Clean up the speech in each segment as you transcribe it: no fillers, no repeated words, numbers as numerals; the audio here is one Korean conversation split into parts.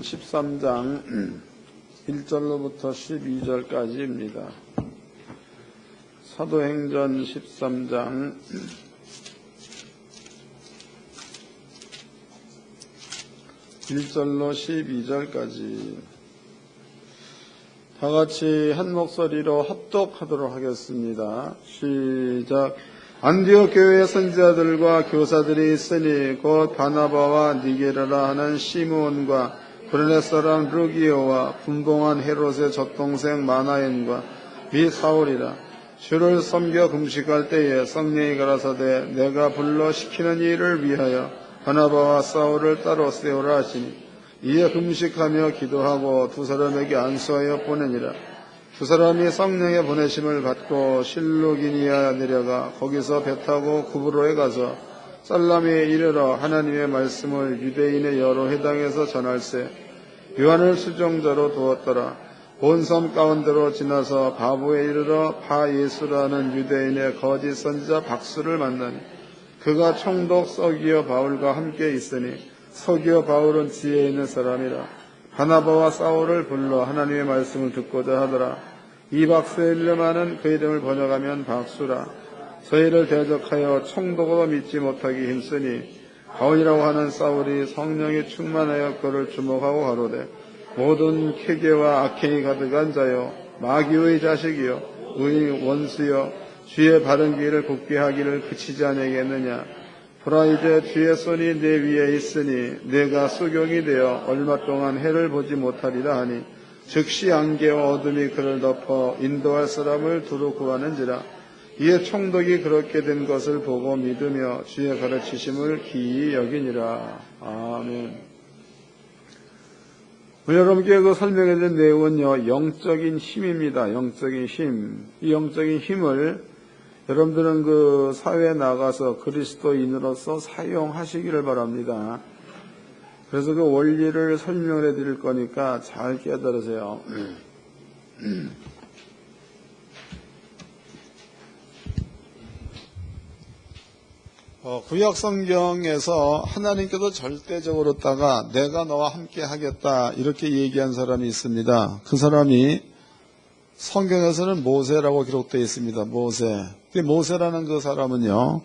13장 1절로부터 12절까지입니다. 사도행전 13장 1절로 12절까지 다같이 한 목소리로 합독하도록 하겠습니다. 시작. 안디옥 교회의 선지자들과 교사들이 있으니 곧 바나바와 니게르라 하는 시므온과 구레네 사람 루기오와 분봉한 헤롯의 젖동생 마나엔과 미 사울이라. 주를 섬겨 금식할 때에 성령이 가라사대 내가 불러 시키는 일을 위하여 바나바와 사울을 따로 세우라 하시니 이에 금식하며 기도하고 두 사람에게 안수하여 보내니라. 두 사람이 성령의 보내심을 받고 실루기니아 내려가 거기서 배 타고 구브로에 가서 살라미에 이르러 하나님의 말씀을 유대인의 여러 회당에서 전할세 요한을 수종자로 두었더라. 온 섬 가운데로 지나서 바보에 이르러 바 예수라는 유대인의 거짓 선지자 박수를 만나니 그가 총독 서기오 바울과 함께 있으니 서기오 바울은 지혜 있는 사람이라. 바나바와 사울을 불러 하나님의 말씀을 듣고자 하더라. 이 박수의 이름하는 그 이름을 번역하면 박수라. 저희를 대적하여 총독으로 믿지 못하기 힘쓰니 바울이라고 하는 사울이 성령이 충만하여 그를 주목하고 가로되 모든 쾌계와 악행이 가득한 자여 마귀의 자식이여 의인 원수여 주의 바른 길을 굳게 하기를 그치지 아니하겠느냐. 보라 이제 주의 손이 내 위에 있으니 내가 수경이 되어 얼마 동안 해를 보지 못하리라 하니 즉시 안개와 어둠이 그를 덮어 인도할 사람을 두루 구하는지라. 이에 총독이 그렇게 된 것을 보고 믿으며 주의 가르치심을 기이 여기니라. 아멘. 여러분께 설명해드린 내용은요, 영적인 힘입니다. 영적인 힘. 이 영적인 힘을 여러분들은 그 사회에 나가서 그리스도인으로서 사용하시기를 바랍니다. 그래서 그 원리를 설명해 드릴 거니까 잘 깨달으세요. 구약 성경에서 하나님께서 절대적으로다가 내가 너와 함께 하겠다 이렇게 얘기한 사람이 있습니다. 그 사람이 성경에서는 모세라고 기록되어 있습니다. 모세라는 그 사람은요,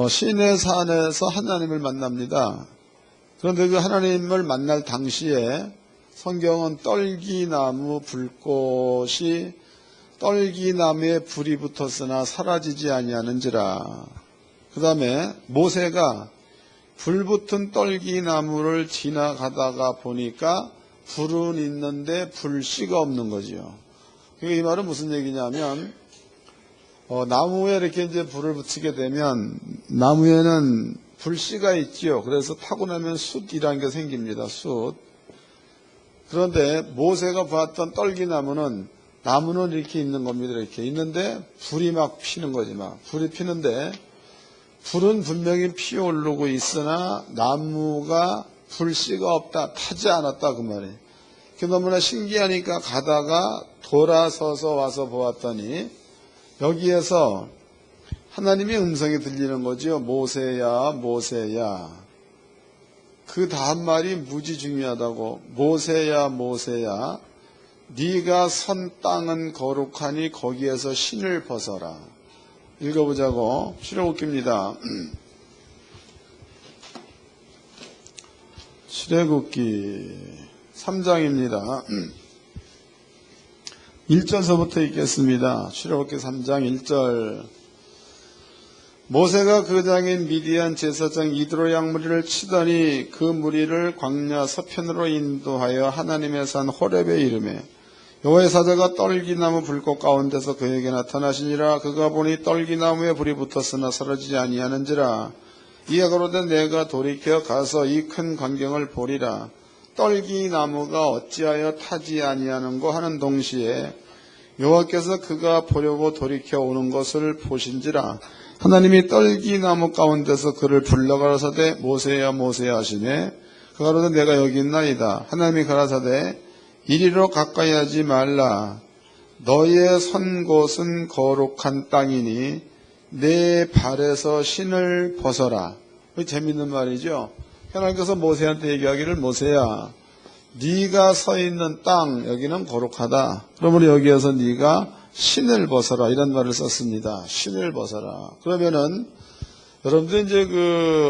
시내 산에서 하나님을 만납니다. 그런데 그 하나님을 만날 당시에 성경은 떨기나무 불꽃이 떨기나무에 불이 붙었으나 사라지지 아니하는지라. 그 다음에 모세가 불붙은 떨기나무를 지나가다가 보니까 불은 있는데 불씨가 없는 거지요. 이 말은 무슨 얘기냐면, 나무에 이렇게 이제 불을 붙이게 되면 나무에는 불씨가 있지요. 그래서 타고 나면 숯이라는 게 생깁니다. 숯. 그런데 모세가 봤던 떨기나무는 나무는 이렇게 있는 겁니다. 이렇게 있는데 불이 막 피는 거지 불이 피는데 불은 분명히 피어오르고 있으나 나무가 불씨가 없다, 타지 않았다 그 말이에요. 그게 너무나 신기하니까 가다가 돌아서서 와서 보았더니 여기에서 하나님의 음성이 들리는 거죠. 모세야 모세야. 그 다음 말이 무지 중요하다고. 모세야 모세야 네가 선 땅은 거룩하니 거기에서 신을 벗어라. 읽어보자고. 출애굽기입니다. 출애굽기 3장입니다. 1절서부터 읽겠습니다. 출애굽기 3장 1절. 모세가 그 장인 미디안 제사장 이드로 양무리를 치더니 그 무리를 광야 서편으로 인도하여 하나님의 산 호렙에 이르매 여호와의 사자가 떨기나무 불꽃 가운데서 그에게 나타나시니라. 그가 보니 떨기나무에 불이 붙었으나 사라지지 아니하는지라. 이에 가로되 내가 돌이켜 가서 이 큰 광경을 보리라. 떨기나무가 어찌하여 타지 아니하는고 하는 동시에 여호와께서 그가 보려고 돌이켜 오는 것을 보신지라. 하나님이 떨기나무 가운데서 그를 불러 가라사대 모세야 모세야 하시네. 그가 가로되 내가 여기 있나이다. 하나님이 가라사대 이리로 가까이 하지 말라. 너의 선 곳은 거룩한 땅이니 내 발에서 신을 벗어라. 재밌는 말이죠. 하나님께서 모세한테 얘기하기를 모세야 네가 서 있는 땅 여기는 거룩하다. 그러므로 여기에서 네가 신을 벗어라 이런 말을 썼습니다. 신을 벗어라. 그러면은 여러분들 이제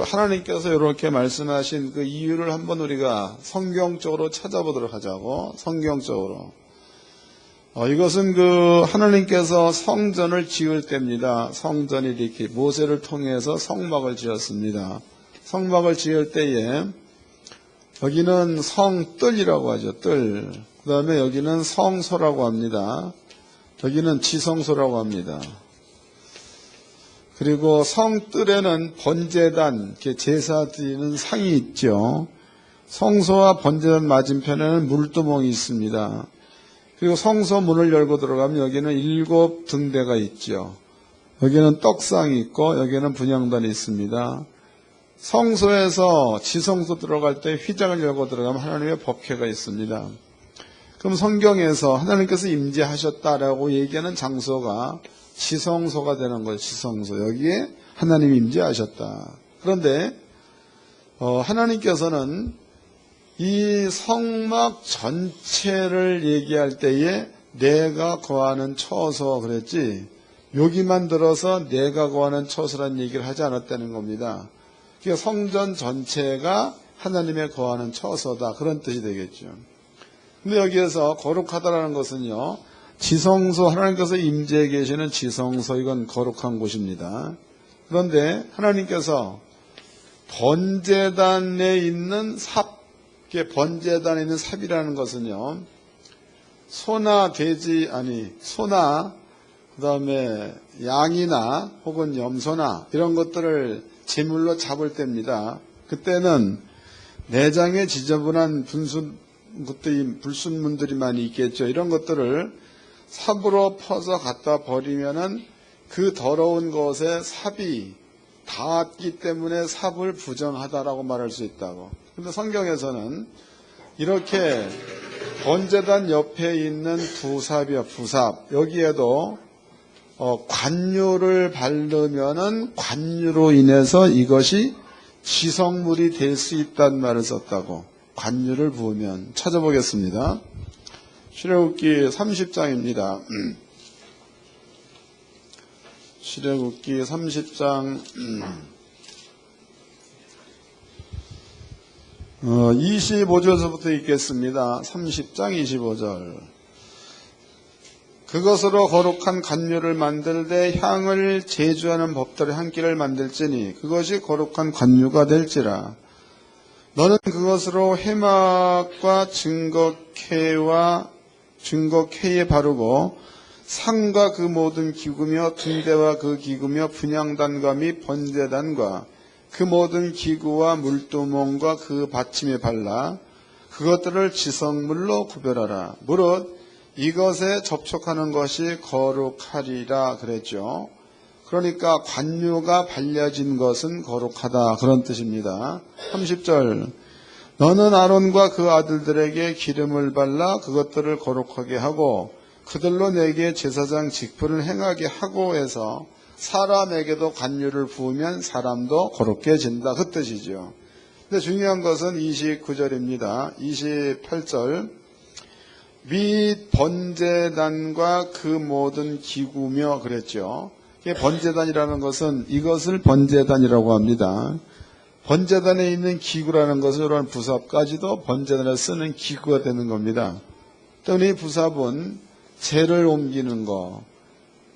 하나님께서 이렇게 말씀하신 그 이유를 한번 우리가 성경적으로 찾아보도록 하자고. 성경적으로. 이것은 하나님께서 성전을 지을 때입니다. 성전이 이렇게 모세를 통해서 성막을 지었습니다. 성막을 지을 때에 여기는 성뜰이라고 하죠. 뜰. 그 다음에 여기는 성소라고 합니다. 여기는 지성소라고 합니다. 그리고 성뜰에는 번제단, 제사 드리는 상이 있죠. 성소와 번제단 맞은편에는 물두멍이 있습니다. 그리고 성소 문을 열고 들어가면 여기는 7 등대가 있죠. 여기는 떡상이 있고 여기는 분향단이 있습니다. 성소에서 지성소 들어갈 때 휘장을 열고 들어가면 하나님의 법궤가 있습니다. 그럼 성경에서 하나님께서 임재하셨다라고 얘기하는 장소가 지성소가 되는 거예요. 지성소. 여기에 하나님이 임재하셨다. 그런데 하나님께서는 이 성막 전체를 얘기할 때에 내가 거하는 처소 그랬지 여기만 들어서 내가 거하는 처소라는 얘기를 하지 않았다는 겁니다. 그러니까 성전 전체가 하나님의 거하는 처소다 그런 뜻이 되겠죠. 근데 여기에서 거룩하다라는 것은요 지성소 하나님께서 임재해 계시는 지성소 이건 거룩한 곳입니다. 그런데 하나님께서 번제단에 있는 삽 번제단에 있는 삽이라는 것은요 소나 돼지 소나 그 다음에 양이나 혹은 염소나 이런 것들을 제물로 잡을 때입니다. 그때는 내장에 지저분한 불순물들이 많이 있겠죠. 이런 것들을 삽으로 퍼서 갖다 버리면은 그 더러운 것에 삽이 닿았기 때문에 삽을 부정하다라고 말할 수 있다고. 근데 성경에서는 이렇게 번제단 옆에 있는 부삽이요, 부삽. 여기에도 관유를 바르면은 관유로 인해서 이것이 지성물이 될 수 있다는 말을 썼다고. 관유를 부으면 찾아보겠습니다. 출애굽기 30장입니다. 출애굽기 30장 25절서부터 읽겠습니다. 30장 25절. 그것으로 거룩한 관유를 만들되 향을 제주하는 법들의 한 끼를 만들지니 그것이 거룩한 관유가 될지라. 너는 그것으로 해막과 증거캐에 바르고 상과 그 모든 기구며 등대와 그 기구며 분향단과 및 번제단과 그 모든 기구와 물두멍과 그 받침에 발라 그것들을 지성물로 구별하라. 무릇 이것에 접촉하는 것이 거룩하리라 그랬죠. 그러니까 관유가 발려진 것은 거룩하다 그런 뜻입니다. 30절 너는 아론과 그 아들들에게 기름을 발라 그것들을 거룩하게 하고 그들로 내게 제사장 직분을 행하게 하고 해서 사람에게도 관유를 부으면 사람도 거룩해진다 그 뜻이죠. 근데 중요한 것은 29절입니다. 28절 및 번제단과 그 모든 기구며 그랬죠. 번제단이라는 것은 이것을 번제단이라고 합니다. 번제단에 있는 기구라는 것은 이런 부삽까지도 번제단에 쓰는 기구가 되는 겁니다. 또 이 부삽은 재를 옮기는 거,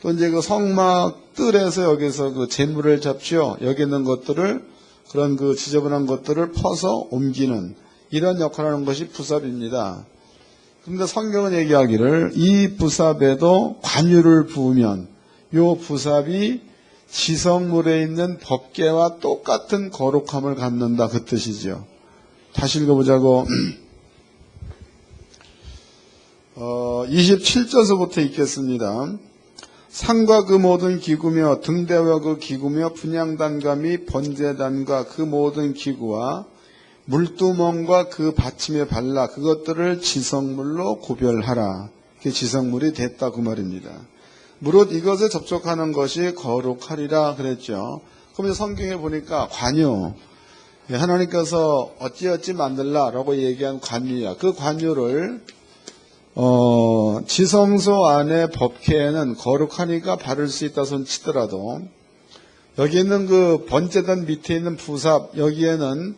또 이제 그 성막 뜰에서 여기서 그 재물을 잡죠. 여기 있는 것들을 그런 그 지저분한 것들을 퍼서 옮기는 이런 역할을 하는 것이 부삽입니다. 그런데 성경은 얘기하기를 이 부삽에도 관유를 부으면 요 부삽이 지성물에 있는 법궤와 똑같은 거룩함을 갖는다 그 뜻이죠. 다시 읽어보자고. 27절서부터 읽겠습니다. 상과 그 모든 기구며 등대와 그 기구며 분향단과 및 번제단과 그 모든 기구와 물두멍과 그 받침에 발라 그것들을 지성물로 구별하라. 그게 지성물이 됐다 그 말입니다. 무릇 이것에 접촉하는 것이 거룩하리라 그랬죠. 그럼 성경에 보니까 관유 하나님께서 어찌어찌 만들라라고 얘기한 관유야. 그 관유를 지성소 안에 법궤에는 거룩하니까 바를 수 있다 손 치더라도 여기 있는 그 번제단 밑에 있는 부삽 여기에는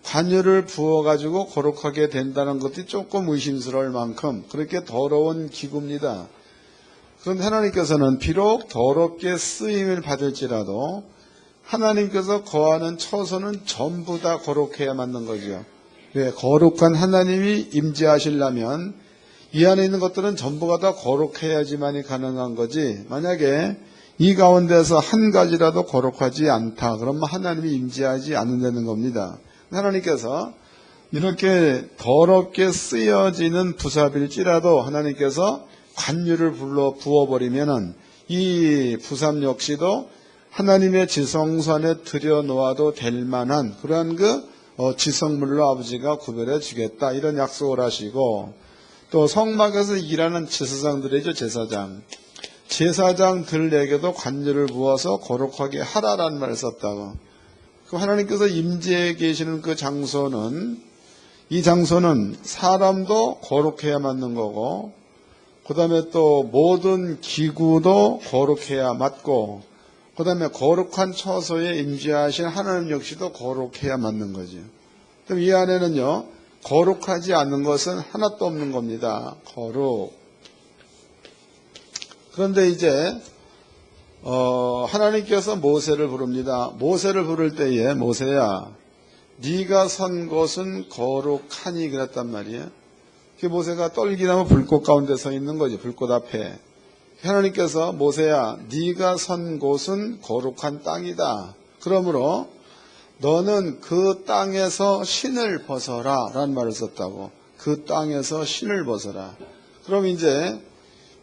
관유를 부어가지고 거룩하게 된다는 것이 조금 의심스러울 만큼 그렇게 더러운 기구입니다. 그런데 하나님께서는 비록 더럽게 쓰임을 받을지라도 하나님께서 거하는 처소는 전부 다 거룩해야 맞는 거죠. 왜? 거룩한 하나님이 임재하시려면 이 안에 있는 것들은 전부가 다 거룩해야지만이 가능한 거지. 만약에 이 가운데서 한 가지라도 거룩하지 않다. 그러면 하나님이 임재하지 않는다는 겁니다. 하나님께서 이렇게 더럽게 쓰여지는 부삽일지라도 하나님께서 관유를 부어버리면은 이 부삽 역시도 하나님의 지성산에 들여놓아도 될 만한 그러한 그 지성물로 아버지가 구별해 주겠다 이런 약속을 하시고 또 성막에서 일하는 제사장들이죠. 제사장들에게도 관유를 부어서 거룩하게 하라라는 말을 썼다고. 그 하나님께서 임재해 계시는 그 장소는 이 장소는 사람도 거룩해야 맞는 거고 그 다음에 또 모든 기구도 거룩해야 맞고 그 다음에 거룩한 처소에 임재하신 하나님 역시도 거룩해야 맞는 거죠. 그럼 이 안에는요 거룩하지 않는 것은 하나도 없는 겁니다. 거룩. 그런데 이제 하나님께서 모세를 부릅니다. 모세를 부를 때에 모세야 네가 선 곳은 거룩하니 그랬단 말이에요. 그 모세가 떨기나무 불꽃 가운데 서 있는 거지. 불꽃 앞에. 하나님께서 모세야 네가 선 곳은 거룩한 땅이다. 그러므로 너는 그 땅에서 신을 벗어라 라는 말을 썼다고. 그 땅에서 신을 벗어라. 그럼 이제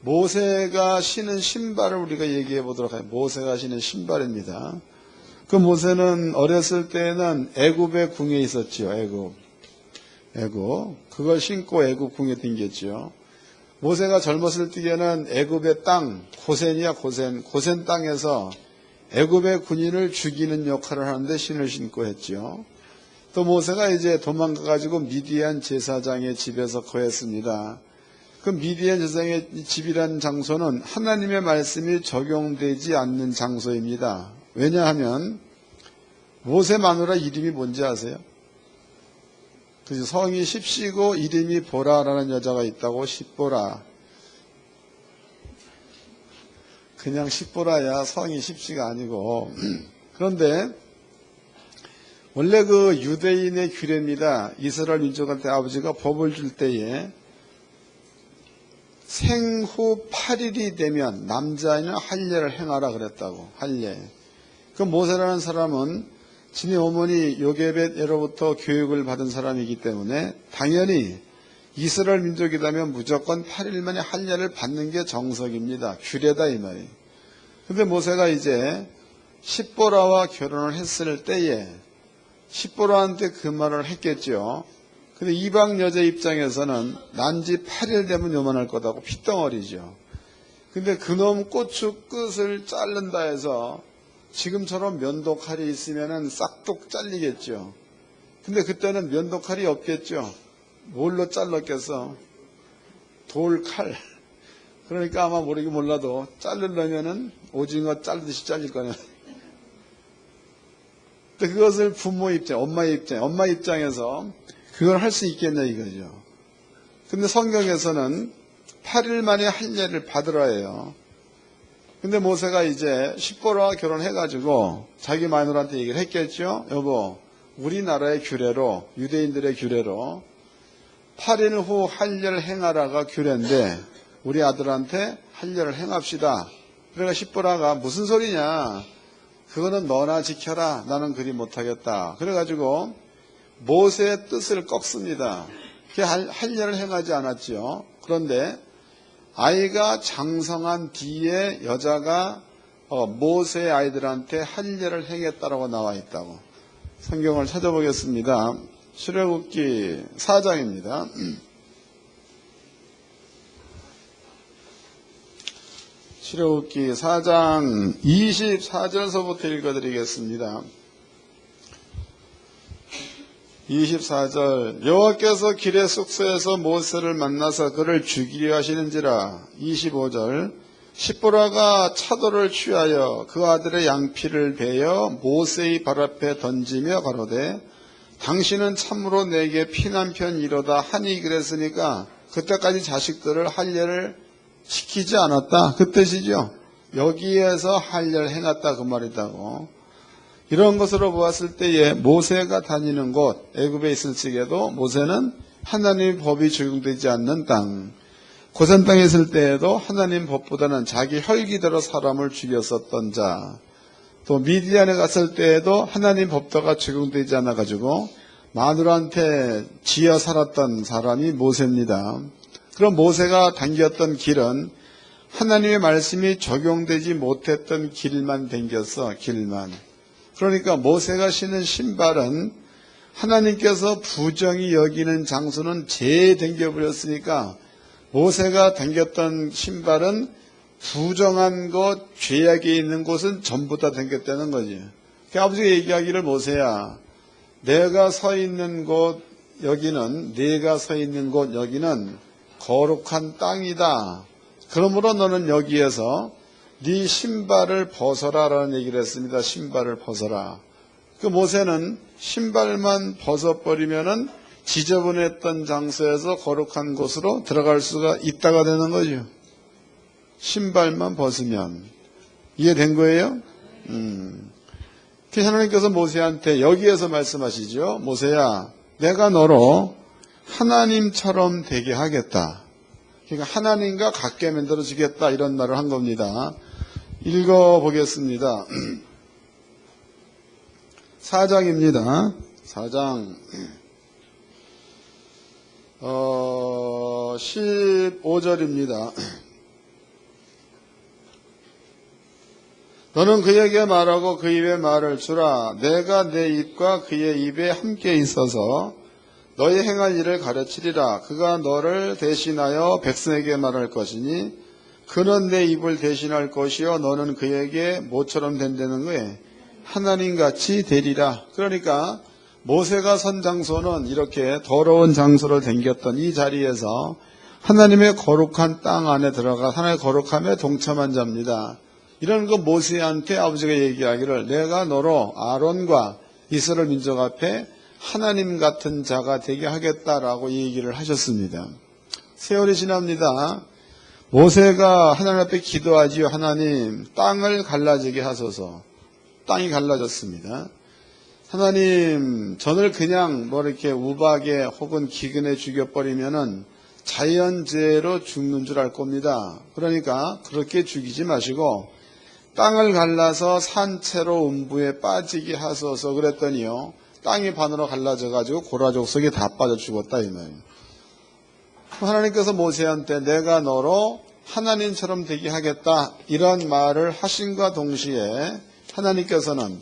모세가 신은 신발을 우리가 얘기해 보도록 해요. 모세가 신은 신발입니다. 그 모세는 어렸을 때는 애굽의 궁에 있었지요. 애굽. 그걸 신고 애굽 궁에 댕겼지요. 모세가 젊었을 때에는 애굽의 땅, 고센이야 고센 땅에서 애굽의 군인을 죽이는 역할을 하는데 신을 신고 했죠. 또 모세가 이제 도망가가지고 미디안 제사장의 집에서 거했습니다. 그 미디안 제사장의 집이라는 장소는 하나님의 말씀이 적용되지 않는 장소입니다. 왜냐하면 모세 마누라 이름이 뭔지 아세요? 그래서 성이 십시고 이름이 보라라는 여자가 있다고. 십보라. 그냥 십보라야. 성이 십시가 아니고. 그런데 원래 그 유대인의 규례입니다. 이스라엘 민족한테 아버지가 법을 줄 때에 생후 8일이 되면 남자아이는 할례를 행하라 그랬다고. 할례. 그 모세라는 사람은 지네 어머니 요게벳으로부터 교육을 받은 사람이기 때문에 당연히 이스라엘 민족이라면 무조건 8일 만에 할례를 받는 게 정석입니다. 규례다 이 말이에요. 근데 모세가 이제 십보라와 결혼을 했을 때에 십보라한테 그 말을 했겠죠. 근데 이방 여자 입장에서는 난지 8일 되면 요만할 거다고 핏덩어리죠. 근데 그놈 고추 끝을 자른다 해서 지금처럼 면도칼이 있으면은 싹둑 잘리겠죠. 근데 그때는 면도칼이 없겠죠. 뭘로 잘랐겠어? 돌칼. 그러니까 아마 모르긴 몰라도 자르려면은 오징어 자르듯이 잘릴 거네. 근데 그것을 부모 입장, 엄마 입장에서 그걸 할 수 있겠냐 이거죠. 근데 성경에서는 8일 만에 할례를 받으라 해요. 근데 모세가 이제 십보라와 결혼해가지고 자기 마누라한테 얘기를 했겠죠. 여보, 우리나라의 규례로, 유대인들의 규례로 8일 후 할례를 행하라가 규례인데 우리 아들한테 할례를 행합시다. 그러니까 십보라가 무슨 소리냐. 그거는 너나 지켜라. 나는 그리 못하겠다. 그래가지고 모세의 뜻을 꺾습니다. 할례를 행하지 않았죠. 그런데 아이가 장성한 뒤에 여자가 모세의 아이들한테 할례를 행했다라고 나와 있다고. 성경을 찾아보겠습니다. 출애굽기 4장입니다. 출애굽기 4장 24절서부터 읽어드리겠습니다. 24절 여호와께서 길의 숙소에서 모세를 만나서 그를 죽이려 하시는지라. 25절 십보라가 차도를 취하여 그 아들의 양피를 베어 모세의 발 앞에 던지며 가로되 당신은 참으로 내게 피난편이로다 하니 그랬으니까 그때까지 자식들을 할례를 시키지 않았다 그 뜻이죠. 여기에서 할례를 해놨다 그 말이다고. 이런 것으로 보았을 때에 모세가 다니는 곳 애굽에 있을 적에도 모세는 하나님의 법이 적용되지 않는 땅, 고센 땅에 있을 때에도 하나님 법보다는 자기 혈기대로 사람을 죽였었던 자, 또 미디안에 갔을 때에도 하나님 법도가 적용되지 않아 가지고 마누라한테 지어 살았던 사람이 모세입니다. 그럼 모세가 당겼던 길은 하나님의 말씀이 적용되지 못했던 길만 당겼어. 길만. 그러니까 모세가 신은 신발은 하나님께서 부정히 여기는 장소는 재당겨버렸으니까 모세가 당겼던 신발은 부정한 것, 죄악이 있는 곳은 전부 다 당겼다는 거지. 그 아버지가 얘기하기를 모세야, 내가 서 있는 곳 여기는, 네가 서 있는 곳 여기는 거룩한 땅이다. 그러므로 너는 여기에서 네 신발을 벗어라라는 얘기를 했습니다. 신발을 벗어라. 그 모세는 신발만 벗어버리면은 지저분했던 장소에서 거룩한 곳으로 들어갈 수가 있다가 되는 거죠. 신발만 벗으면. 이해된 거예요? 하나님께서 모세한테 여기에서 말씀하시죠. 모세야, 내가 너로 하나님처럼 되게 하겠다. 그러니까 하나님과 같게 만들어 주겠다 이런 말을 한 겁니다. 읽어보겠습니다. 4장입니다. 4장 15절입니다. 너는 그에게 말하고 그 입에 말을 주라. 내가 내 입과 그의 입에 함께 있어서 너의 행할 일을 가르치리라. 그가 너를 대신하여 백성에게 말할 것이니 그는 내 입을 대신할 것이요 너는 그에게 모처럼 된다는 거에 하나님같이 되리라. 그러니까 모세가 선 장소는 이렇게 더러운 장소를 댕겼던 이 자리에서 하나님의 거룩한 땅 안에 들어가 하나님의 거룩함에 동참한 자입니다. 이런 거 모세한테 아버지가 얘기하기를 내가 너로 아론과 이스라엘 민족 앞에 하나님 같은 자가 되게 하겠다라고 얘기를 하셨습니다. 세월이 지납니다. 모세가 하나님 앞에 기도하지요. 하나님, 땅을 갈라지게 하소서. 땅이 갈라졌습니다. 하나님, 저를 그냥 이렇게 우박에 혹은 기근에 죽여버리면은 자연재해로 죽는 줄 알 겁니다. 그러니까 그렇게 죽이지 마시고 땅을 갈라서 산채로 음부에 빠지게 하소서 그랬더니요. 땅이 반으로 갈라져가지고 고라족속이 다 빠져 죽었다 이 말이에요. 하나님께서 모세한테 내가 너로 하나님처럼 되게 하겠다 이런 말을 하신과 동시에 하나님께서는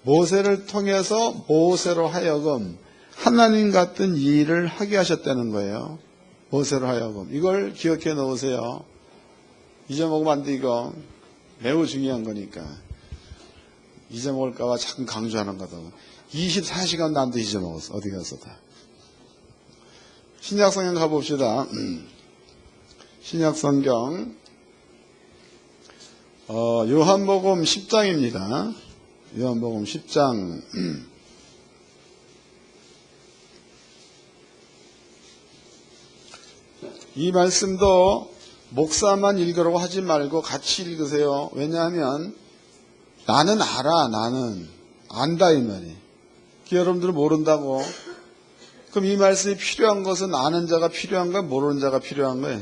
모세를 통해서 모세로 하여금 하나님 같은 일을 하게 하셨다는 거예요. 모세로 하여금. 이걸 기억해 놓으세요. 잊어먹으면 안 돼. 이거 매우 중요한 거니까. 잊어먹을까 봐 자꾸 강조하는 거다. 24시간 남도 잊어먹었어. 어디 가서 다. 신약성경 가봅시다. 신약성경 요한복음 10장입니다. 요한복음 10장 이 말씀도 목사만 읽으라고 하지 말고 같이 읽으세요. 왜냐하면 나는 알아. 나는 안다 이 말이에요. 여러분들은 모른다고. 그럼 이 말씀이 필요한 것은 아는 자가 필요한 거야? 모르는 자가 필요한 거예요?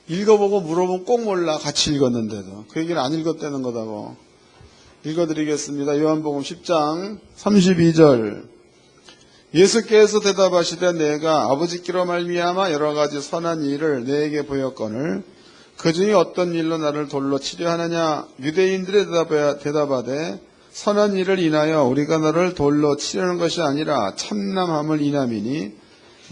읽어보고 물어보면 꼭 몰라. 같이 읽었는데도. 그 얘기는 안 읽었다는 거다고. 읽어드리겠습니다. 요한복음 10장 32절. 예수께서 대답하시되 내가 아버지께로 말미암아 여러 가지 선한 일을 내게 보였거늘 그 중에 어떤 일로 나를 돌로 치려 하느냐. 유대인들이 대답하되 선한 일을 인하여 우리가 너를 돌로 치려는 것이 아니라 참남함을 인함이니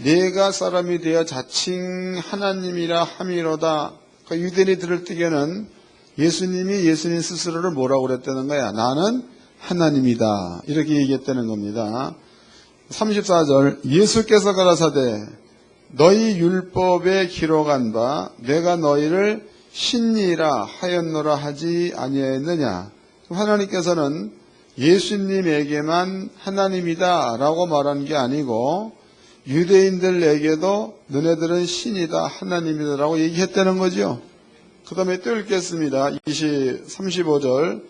네가 사람이 되어 자칭 하나님이라 함이로다. 그러니까 유대인이 들을 때에는 예수님이 예수님 스스로를 뭐라고 그랬다는 거야. 나는 하나님이다. 이렇게 얘기했다는 겁니다. 34절 예수께서 가라사대 너희 율법에 기록한 바 내가 너희를 신이라 하였노라 하지 아니하였느냐. 하나님께서는 예수님에게만 하나님이다 라고 말한 게 아니고 유대인들에게도 너네들은 신이다 하나님이다 라고 얘기했다는 거죠. 그 다음에 또 읽겠습니다. 35절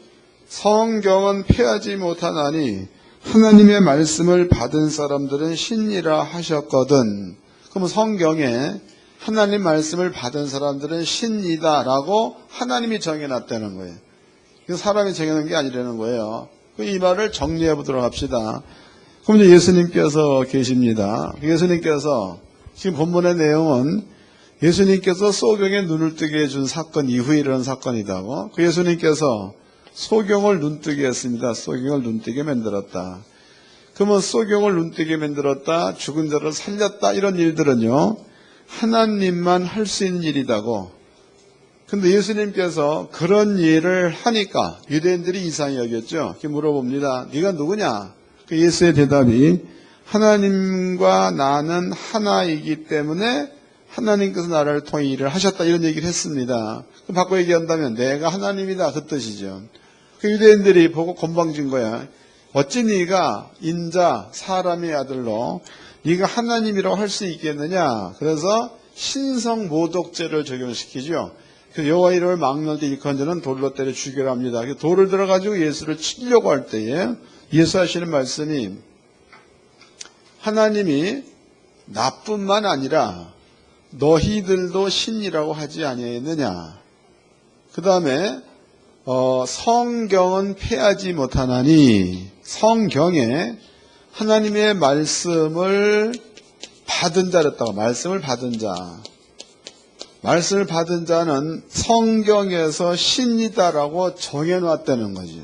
성경은 폐하지 못하나니 하나님의 말씀을 받은 사람들은 신이라 하셨거든. 그럼 성경에 하나님 말씀을 받은 사람들은 신이다라고 하나님이 정해놨다는 거예요. 사람이 정해놓은 게 아니라는 거예요. 이 말을 정리해 보도록 합시다. 그럼 이제 예수님께서 계십니다. 예수님께서 지금 본문의 내용은 예수님께서 소경에 눈을 뜨게 해준 사건 이후에 일어난 사건이다고. 그 예수님께서 소경을 눈뜨게 했습니다. 소경을 눈뜨게 만들었다. 그러면 소경을 눈뜨게 만들었다, 죽은 자를 살렸다 이런 일들은요 하나님만 할 수 있는 일이다고. 근데 예수님께서 그런 일을 하니까 유대인들이 이상히 여겼죠. 이렇게 물어봅니다. 네가 누구냐? 그 예수의 대답이 하나님과 나는 하나이기 때문에 하나님께서 나를 통해 일을 하셨다 이런 얘기를 했습니다. 바꿔 얘기한다면 내가 하나님이다 그 뜻이죠. 그 유대인들이 보고 건방진 거야. 어찌 네가 인자 사람의 아들로 네가 하나님이라고 할 수 있겠느냐. 그래서 신성모독죄를 적용시키죠. 여호와 이름을 막는 데 일컫는 자는 돌로 때려 죽여라 합니다. 돌을 들어가지고 예수를 치려고 할 때에 예수 하시는 말씀이 하나님이 나뿐만 아니라 너희들도 신이라고 하지 아니했느냐. 그 다음에 성경은 폐하지 못하나니 성경에 하나님의 말씀을 받은 자랬다고. 말씀을 받은 자. 말씀을 받은 자는 성경에서 신이다라고 정해놨다는 거지.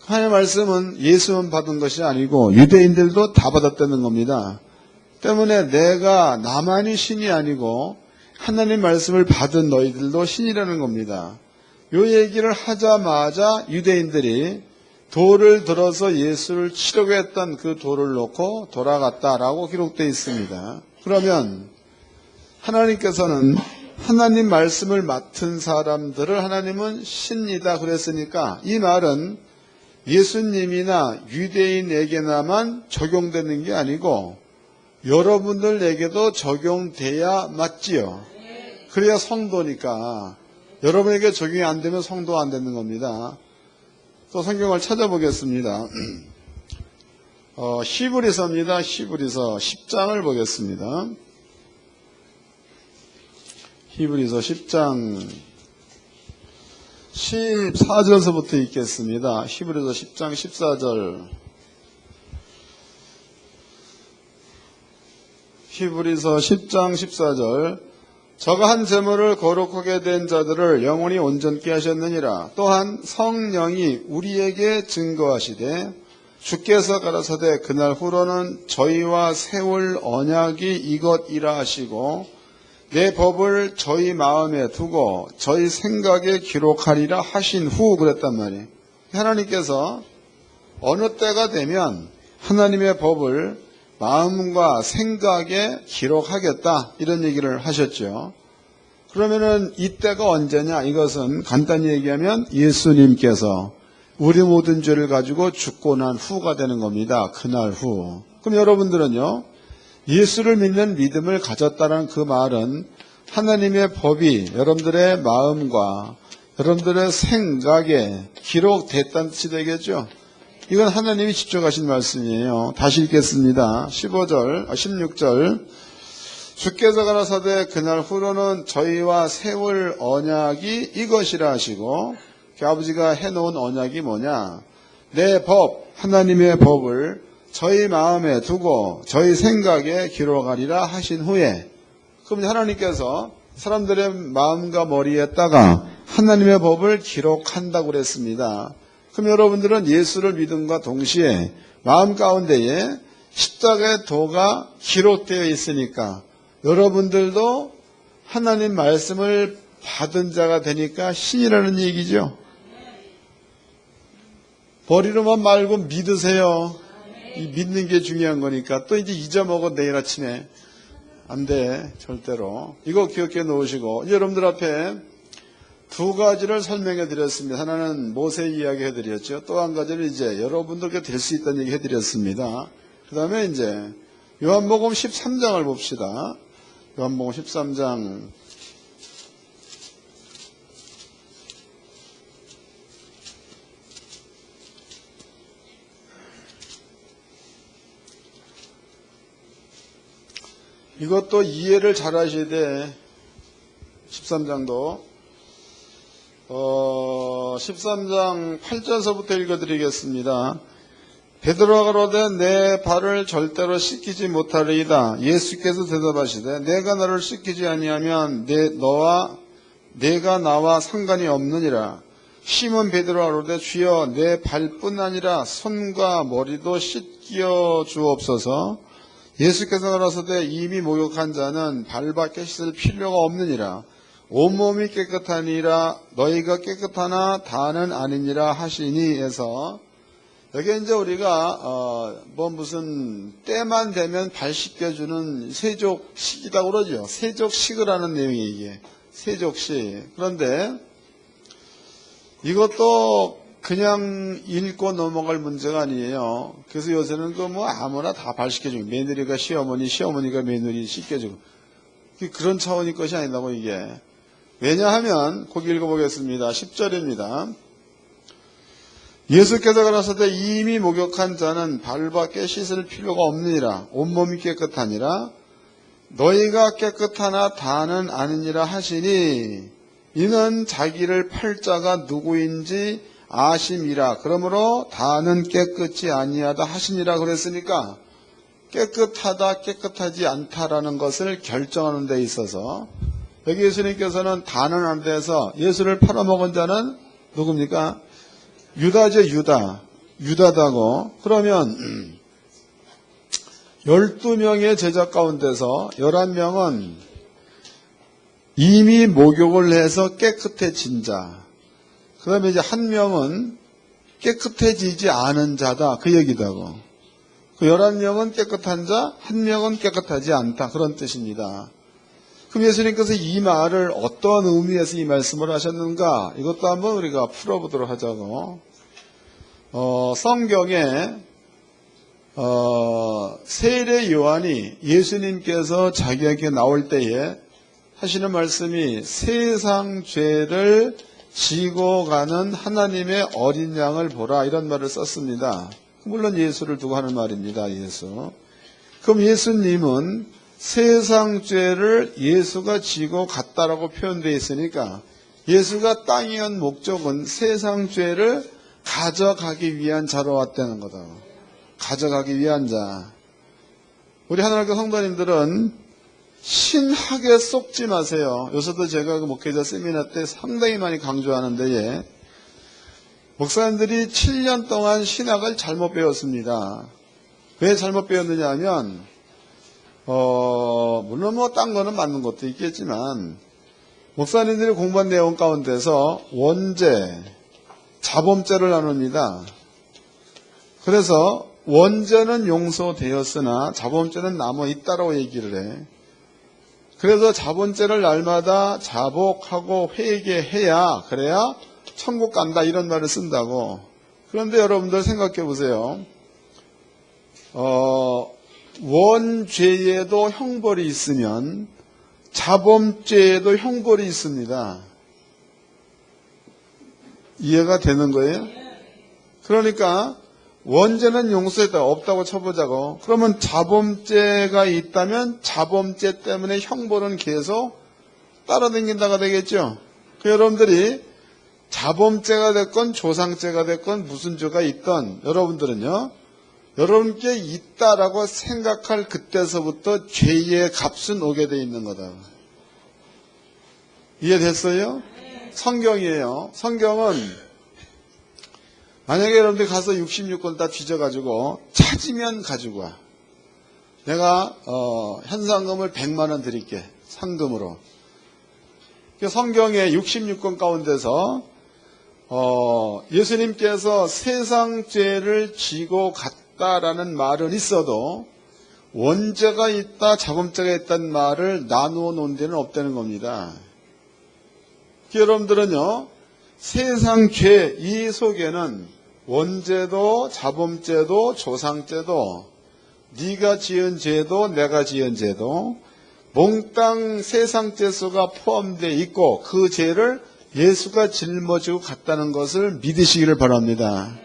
하나님의 말씀은 예수만 받은 것이 아니고 유대인들도 다 받았다는 겁니다. 때문에 내가 나만이 신이 아니고 하나님 말씀을 받은 너희들도 신이라는 겁니다. 이 얘기를 하자마자 유대인들이 돌을 들어서 예수를 치려고 했던 그 돌을 놓고 돌아갔다라고 기록되어 있습니다. 그러면 하나님께서는 하나님 말씀을 맡은 사람들을 하나님은 신이다 그랬으니까 이 말은 예수님이나 유대인에게나만 적용되는 게 아니고 여러분들에게도 적용돼야 맞지요. 그래야 성도니까. 여러분에게 적용이 안 되면 성도가 안 되는 겁니다. 또 성경을 찾아보겠습니다. 히브리서입니다. 히브리서 10장을 보겠습니다. 히브리서 10장 14절서부터 읽겠습니다. 히브리서 10장 14절. 히브리서 10장 14절. 저가 한 제물을 거룩하게 된 자들을 영원히 온전케 하셨느니라. 또한 성령이 우리에게 증거하시되 주께서 가라사대 그날 후로는 저희와 세울 언약이 이것이라 하시고 내 법을 저희 마음에 두고 저희 생각에 기록하리라 하신 후 그랬단 말이에요. 하나님께서 어느 때가 되면 하나님의 법을 마음과 생각에 기록하겠다 이런 얘기를 하셨죠. 그러면은 이때가 언제냐? 이것은 간단히 얘기하면 예수님께서 우리 모든 죄를 가지고 죽고 난 후가 되는 겁니다. 그날 후. 그럼 여러분들은요, 예수를 믿는 믿음을 가졌다는 그 말은 하나님의 법이 여러분들의 마음과 여러분들의 생각에 기록됐다는 뜻이 되겠죠. 이건 하나님이 직접 하신 말씀이에요. 다시 읽겠습니다. 16절. 주께서 가라사대 그날 후로는 저희와 세울 언약이 이것이라 하시고, 아버지가 해놓은 언약이 뭐냐? 내 법, 하나님의 법을 저희 마음에 두고 저희 생각에 기록하리라 하신 후에, 그럼 하나님께서 사람들의 마음과 머리에다가 하나님의 법을 기록한다고 그랬습니다. 그럼 여러분들은 예수를 믿음과 동시에 마음 가운데에 십자가의 도가 기록되어 있으니까 여러분들도 하나님 말씀을 받은 자가 되니까 신이라는 얘기죠. 버리로만 말고 믿으세요. 이 믿는 게 중요한 거니까 또 이제 잊어먹어 내일 아침에 안 돼. 절대로. 이거 기억해 놓으시고 여러분들 앞에 두 가지를 설명해 드렸습니다. 하나는 모세 이야기 해드렸죠. 또 한 가지는 이제 여러분들께 될 수 있다는 얘기 해드렸습니다. 그 다음에 이제 요한복음 13장을 봅시다. 요한복음 13장. 이것도 이해를 잘 하셔야 돼. 13장도. 13장 8절서부터 읽어드리겠습니다. 베드로가 가로되 내 발을 절대로 씻기지 못하리이다. 예수께서 대답하시되 내가 너를 씻기지 아니하면 내가 나와 상관이 없느니라. 시몬 베드로가 가로되 주여 내 발뿐 아니라 손과 머리도 씻겨 주옵소서. 예수께서 가라사대 이미 목욕한 자는 발밖에 씻을 필요가 없느니라. 온몸이 깨끗하니라. 너희가 깨끗하나 다는 아니니라 하시니 해서 여기 이제 우리가 무슨 때만 되면 발 씻겨주는 세족식이라고 그러죠. 세족식을 하는 내용이 이게 세족식. 그런데 이것도 그냥 읽고 넘어갈 문제가 아니에요. 그래서 요새는 아무나 다 발 씻겨주고 며느리가 시어머니가 며느리 씻겨주고 그런 차원의 것이 아니라고 이게. 왜냐하면 거기 읽어보겠습니다. 10절입니다. 예수께서 가라사대 이미 목욕한 자는 발밖에 씻을 필요가 없느니라. 온몸이 깨끗하니라. 너희가 깨끗하나 다는 아니니라 하시니 이는 자기를 팔 자가 누구인지 아심이라. 그러므로 다는 깨끗이 아니하다 하시니라 그랬으니까 깨끗하다 깨끗하지 않다라는 것을 결정하는 데 있어서 여기 예수님께서는 다는 안 돼서 예수를 팔아먹은 자는 누굽니까? 유다죠. 유다다고. 그러면 12명의 제자 가운데서 11명은 이미 목욕을 해서 깨끗해진 자, 그 다음에 이제 한 명은 깨끗해지지 않은 자다. 그 얘기다고. 그 11명은 깨끗한 자, 한 명은 깨끗하지 않다. 그런 뜻입니다. 그럼 예수님께서 이 말을 어떤 의미에서 이 말씀을 하셨는가? 이것도 한번 우리가 풀어보도록 하자고. 성경에 세례 요한이 예수님께서 자기에게 나올 때에 하시는 말씀이 세상 죄를 지고 가는 하나님의 어린 양을 보라 이런 말을 썼습니다. 물론 예수를 두고 하는 말입니다. 예수. 그럼 예수님은 세상 죄를 예수가 지고 갔다라고 표현되어 있으니까 예수가 땅에 온 목적은 세상 죄를 가져가기 위한 자로 왔다는 거다. 가져가기 위한 자. 우리 하나님께 성도님들은 신학에 쏙지 마세요. 요새도 제가 그 목회자 세미나 때 상당히 많이 강조하는데 목사님들이 7년 동안 신학을 잘못 배웠습니다. 왜 잘못 배웠느냐 하면 물론 딴 거는 맞는 것도 있겠지만 목사님들이 공부한 내용 가운데서 원죄, 자범죄를 나눕니다. 그래서 원죄는 용서되었으나 자범죄는 남아있다라고 얘기를 해. 그래서 자범죄를 날마다 자복하고 회개해야 그래야 천국 간다 이런 말을 쓴다고. 그런데 여러분들 생각해 보세요. 원죄에도 형벌이 있으면 자범죄에도 형벌이 있습니다. 이해가 되는 거예요? 그러니까 원죄는 용서했다 없다고 쳐보자고. 그러면 자범죄가 있다면 자범죄 때문에 형벌은 계속 따라다닌다가 되겠죠. 여러분들이 자범죄가 됐건 조상죄가 됐건 무슨 죄가 있던 여러분들은요, 여러분께 있다라고 생각할 그때서부터 죄의 값은 오게 돼 있는 거다. 이해됐어요? 성경이에요. 성경은 만약에 여러분들 가서 66권 다 뒤져가지고 찾으면 가지고 와. 내가 현상금을 100만 원 드릴게. 상금으로. 성경의 66권 가운데서 예수님께서 세상 죄를 지고 갔다 있다라는 말은 있어도 원죄가 있다, 자범죄가 있다는 말을 나누어 놓은 데는 없다는 겁니다. 여러분들은요, 세상 죄 이 속에는 원죄도 자범죄도 조상죄도 네가 지은 죄도 내가 지은 죄도 몽땅 세상 죄수가 포함되어 있고 그 죄를 예수가 짊어지고 갔다는 것을 믿으시기를 바랍니다.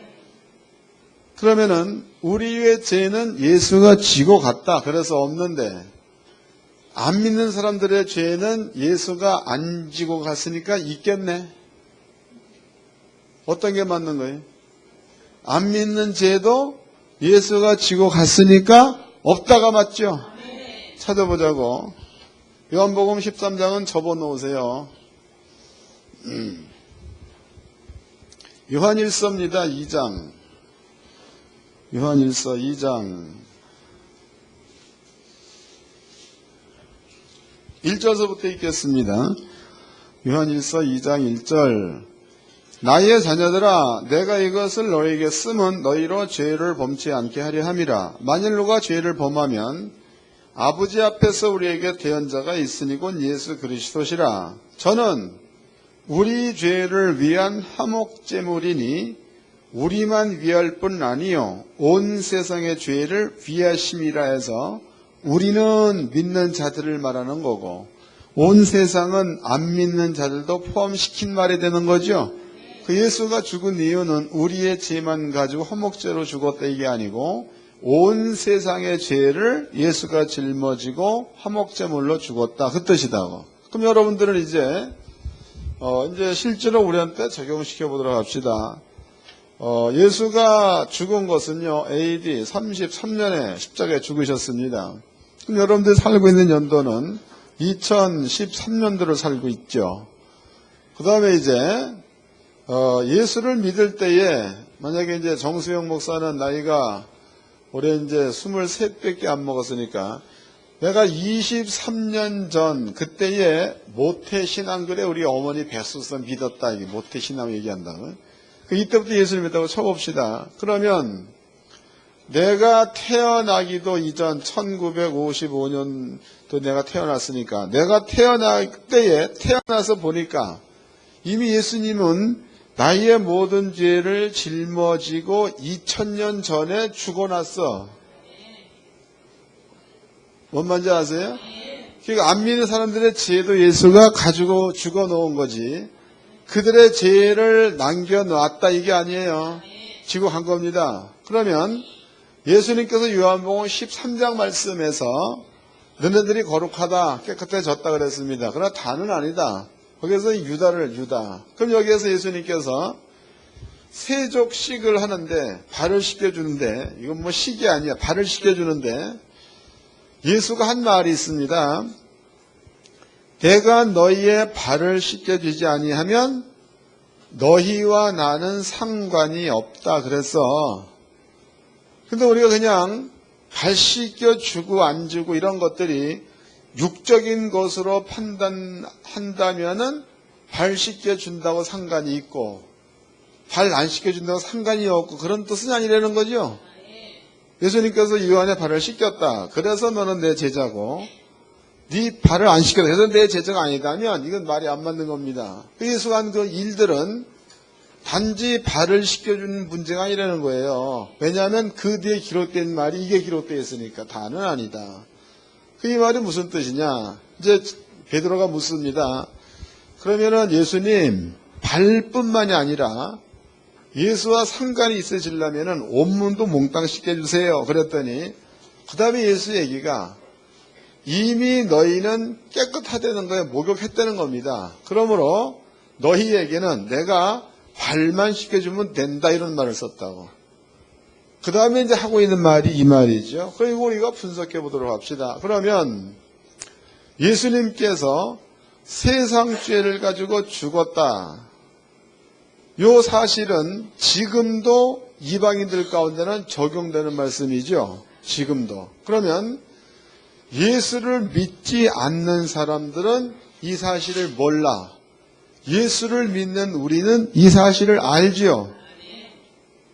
그러면은 우리의 죄는 예수가 지고 갔다. 그래서 없는데 안 믿는 사람들의 죄는 예수가 안 지고 갔으니까 있겠네. 어떤 게 맞는 거예요? 안 믿는 죄도 예수가 지고 갔으니까 없다가 맞죠? 찾아보자고. 요한복음 13장은 접어놓으세요. 요한일서입니다. 2장. 요한일서 2장 1절서부터 읽겠습니다. 요한일서 2장 1절. 나의 자녀들아, 내가 이것을 너희에게 쓰면 너희로 죄를 범치 않게 하려 함이라. 만일 누가 죄를 범하면 아버지 앞에서 우리에게 대언자가 있으니 곧 예수 그리스도시라. 저는 우리 죄를 위한 화목제물이니 우리만 위할 뿐 아니요 온 세상의 죄를 위하심이라 해서 우리는 믿는 자들을 말하는 거고 온 세상은 안 믿는 자들도 포함시킨 말이 되는 거죠. 그 예수가 죽은 이유는 우리의 죄만 가지고 화목제로 죽었다 이게 아니고 온 세상의 죄를 예수가 짊어지고 화목제물로 죽었다 그 뜻이다고. 그럼 여러분들은 이제 실제로 우리한테 적용시켜 보도록 합시다. 예수가 죽은 것은요 AD 33년에 십자가에 죽으셨습니다. 그럼 여러분들이 살고 있는 연도는 2013년도를 살고 있죠. 그 다음에 이제 예수를 믿을 때에 만약에 이제 정수영 목사는 나이가 올해 이제 23밖에 안 먹었으니까 내가 23년 전 그때에 모태신앙글에 우리 어머니 뱃속에서 믿었다 이게 모태신앙 얘기한다고. 이때부터 예수를 믿다고 쳐봅시다. 그러면 내가 태어나기도 이전 1955년도 내가 태어났으니까 내가 태어날 때에 태어나서 보니까 이미 예수님은 나의 모든 죄를 짊어지고 2000년 전에 죽어놨어. 뭔 말인지 아세요? 그러니까 안 믿는 사람들의 죄도 예수가 가지고 죽어놓은 거지. 그들의 죄를 남겨놨다 이게 아니에요. 지고 간 겁니다. 그러면 예수님께서 요한복음 13장 말씀에서 너네들이 거룩하다 깨끗해졌다 그랬습니다. 그러나 다는 아니다. 거기서 유다. 그럼 여기에서 예수님께서 세족식을 하는데 발을 씻겨주는데 이건 뭐 식이 아니야. 발을 씻겨주는데 예수가 한 말이 있습니다. 내가 너희의 발을 씻겨주지 아니하면 너희와 나는 상관이 없다 그래서 근데 우리가 그냥 발 씻겨주고 안 주고 이런 것들이 육적인 것으로 판단한다면은 발 씻겨준다고 상관이 있고 발 안 씻겨준다고 상관이 없고 그런 뜻은 아니라는 거죠. 예수님께서 요한의 발을 씻겼다. 그래서 너는 내 제자고 네 발을 안 씻겼다. 그래서 내 제자가 아니다면 이건 말이 안 맞는 겁니다. 예수가 한 그 일들은 단지 발을 씻겨주는 문제가 아니라는 거예요. 왜냐하면 그 뒤에 기록된 말이 이게 기록되어 있으니까 다는 아니다. 그 이 말이 무슨 뜻이냐? 이제 베드로가 묻습니다. 그러면은 예수님 발뿐만이 아니라 예수와 상관이 있으시려면은 온문도 몽땅 씻겨주세요. 그랬더니 그 다음에 예수 얘기가 이미 너희는 깨끗하다는 거에 목욕했다는 겁니다. 그러므로 너희에게는 내가 발만 씻겨주면 된다 이런 말을 썼다고. 그 다음에 이제 하고 있는 말이 이 말이죠. 그리고 우리가 분석해 보도록 합시다. 그러면 예수님께서 세상 죄를 가지고 죽었다. 요 사실은 지금도 이방인들 가운데는 적용되는 말씀이죠. 지금도. 그러면 예수를 믿지 않는 사람들은 이 사실을 몰라. 예수를 믿는 우리는 이 사실을 알지요.